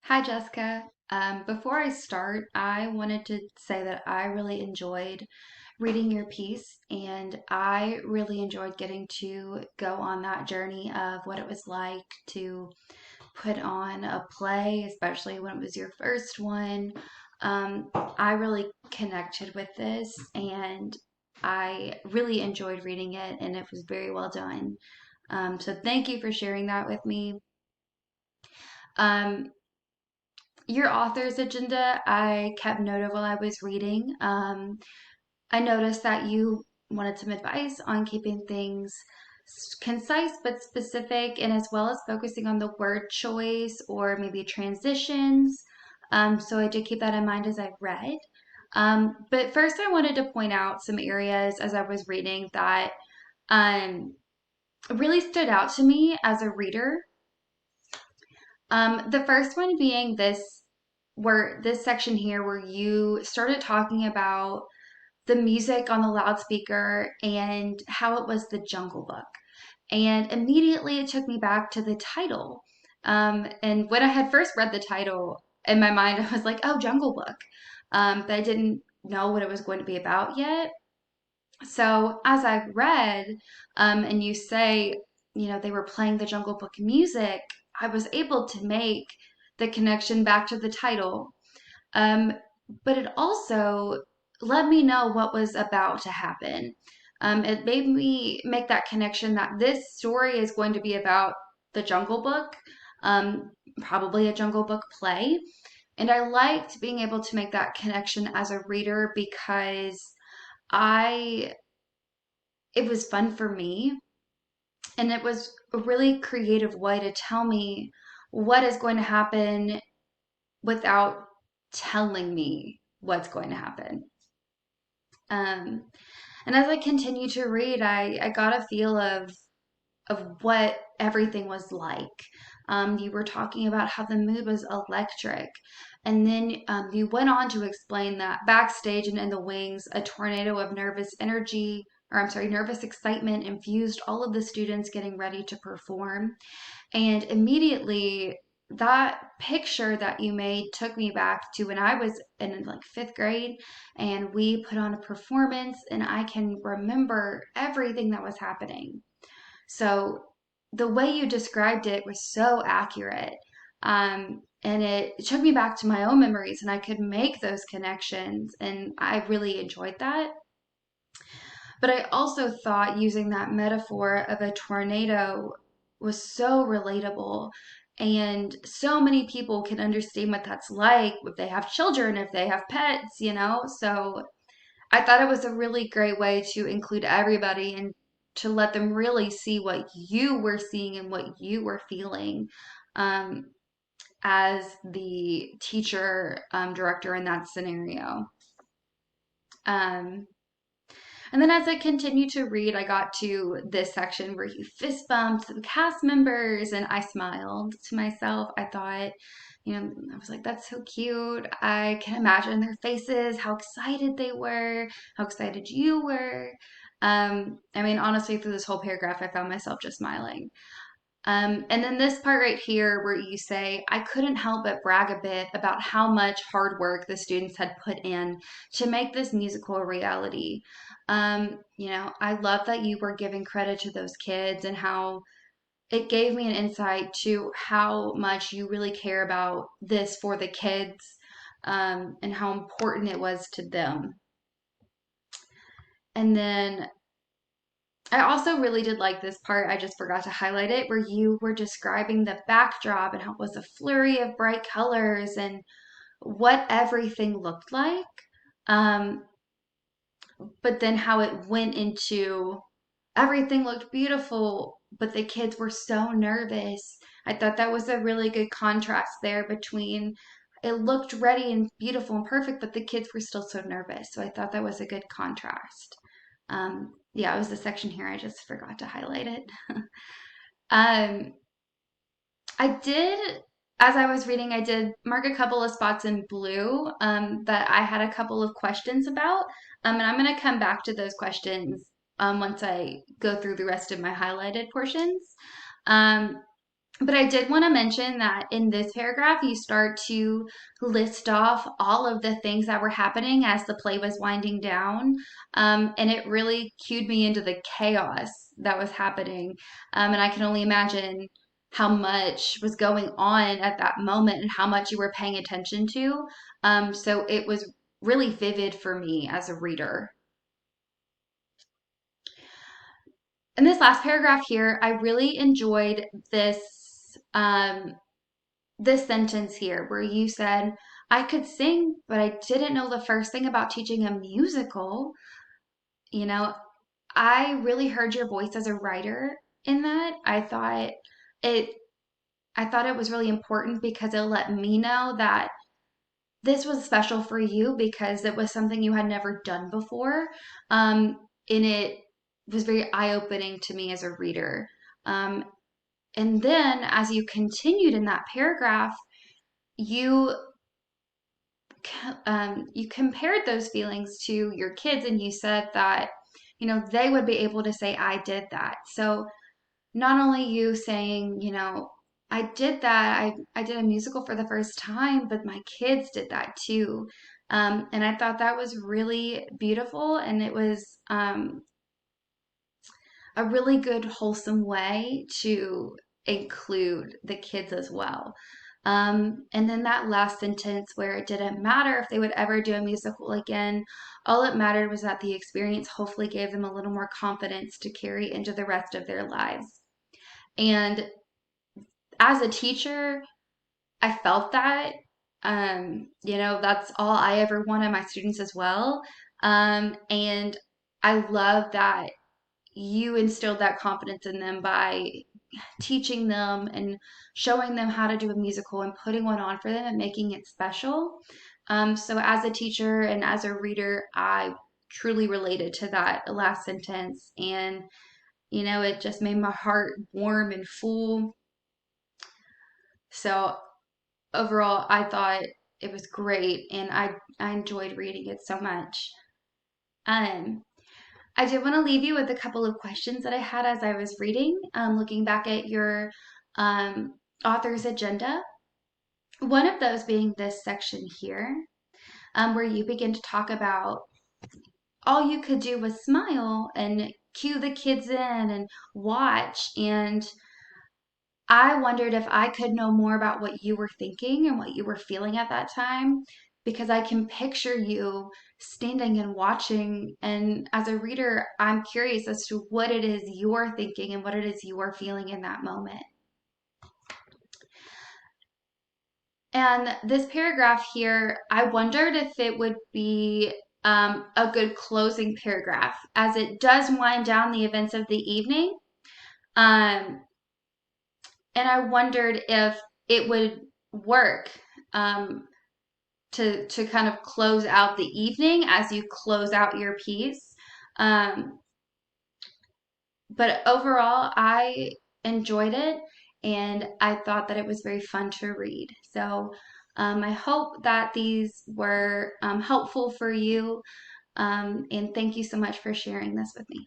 Hi, Jessica. Before I start, I wanted to say that I really enjoyed reading your piece, and I really enjoyed getting to go on that journey of what it was like to put on a play, especially when it was your first one. I really connected with this, and I really enjoyed reading it, and it was very well done. So thank you for sharing that with me. Um, Your author's agenda, I kept note of while I was reading. I noticed that you wanted some advice on keeping things concise but specific, and as well as focusing on the word choice or maybe transitions. So I did keep that in mind as I read. But first, I wanted to point out some areas as I was reading that um, really stood out to me as a reader. The first one being this section here where you started talking about the music on the loudspeaker and how it was the Jungle Book. And immediately it took me back to the title. And when I had first read the title in my mind, I was like, oh, Jungle Book. But I didn't know what it was going to be about yet. So as I read, and you say, they were playing the Jungle Book music, I was able to make the connection back to the title. Um, but it also let me know what was about to happen. It made me make that connection that this story is going to be about the Jungle Book, um, probably a Jungle Book play. And I liked being able to make that connection as a reader because I it was fun for me, and it was a really creative way to tell me what is going to happen without telling me what's going to happen. Um, and as I continued to read, I got a feel of what everything was like. You were talking about how the mood was electric. And then you went on to explain that backstage and in the wings, a tornado of nervous energy, or I'm sorry, nervous excitement infused all of the students getting ready to perform. And immediately, that picture that you made took me back to when I was in like fifth grade and we put on a performance, and I can remember everything that was happening. So the way you described it was so accurate. And it took me back to my own memories, and I could make those connections, and I really enjoyed that. But I also thought using that metaphor of a tornado was so relatable. And so many people can understand what that's like if they have children, if they have pets. So I thought it was a really great way to include everybody and to let them really see what you were seeing and what you were feeling um, as the teacher director in that scenario. Um, and then as I continued to read, I got to this section where he fist bumped the cast members, and I smiled to myself. I thought, I was like, that's so cute. I can imagine their faces, how excited they were, how excited you were. I mean, honestly, through this whole paragraph, I found myself just smiling. And then this part right here where you say, I couldn't help but brag a bit about how much hard work the students had put in to make this musical a reality. I love that you were giving credit to those kids and how it gave me an insight to how much you really care about this for the kids, and how important it was to them. And then I also really did like this part. I just forgot to highlight it where you were describing the backdrop and how it was a flurry of bright colors and what everything looked like. Um, but then how it went into everything looked beautiful, but the kids were so nervous. I thought that was a really good contrast there between it looked ready and beautiful and perfect, but the kids were still so nervous. So I thought that was a good contrast. Yeah, it was the section here. I just forgot to highlight it. um, I did, as I was reading, I did mark a couple of spots in blue that I had a couple of questions about. And I'm going to come back to those questions once I go through the rest of my highlighted portions. Um, But I did want to mention that in this paragraph, you start to list off all of the things that were happening as the play was winding down. And it really cued me into the chaos that was happening. And I can only imagine how much was going on at that moment and how much you were paying attention to. So it was really vivid for me as a reader. In this last paragraph here, I really enjoyed this sentence here where you said, I could sing, but I didn't know the first thing about teaching a musical. You know, I really heard your voice as a writer in that. It I thought it was really important because it let me know that this was special for you because it was something you had never done before. And it was very eye-opening to me as a reader. Um, and then as you continued in that paragraph, you you compared those feelings to your kids and you said that, they would be able to say, I did that. So not only you saying, I did that, I did a musical for the first time, but my kids did that too. And I thought that was really beautiful and it was a really good, wholesome way to include the kids as well. And then that last sentence where it didn't matter if they would ever do a musical again, all it mattered was that the experience hopefully gave them a little more confidence to carry into the rest of their lives. And as a teacher, I felt that. That's all I ever wanted my students as well. And I love that you instilled that confidence in them by teaching them and showing them how to do a musical and putting one on for them and making it special. So, as a teacher and as a reader, I truly related to that last sentence. And, it just made my heart warm and full. So, overall, I thought it was great and I enjoyed reading it so much. Um, I did want to leave you with a couple of questions that I had as I was reading, looking back at your author's agenda. One of those being this section here, where you begin to talk about all you could do was smile and cue the kids in and watch. And I wondered if I could know more about what you were thinking and what you were feeling at that time, because I can picture you standing and watching. And as a reader, I'm curious as to what it is you're thinking and what it is you're feeling in that moment. And this paragraph here, I wondered if it would be a good closing paragraph, as it does wind down the events of the evening. Um, and I wondered if it would work um, to kind of close out the evening as you close out your piece. Um, but overall, I enjoyed it and I thought that it was very fun to read. So I hope that these were helpful for you. And thank you so much for sharing this with me.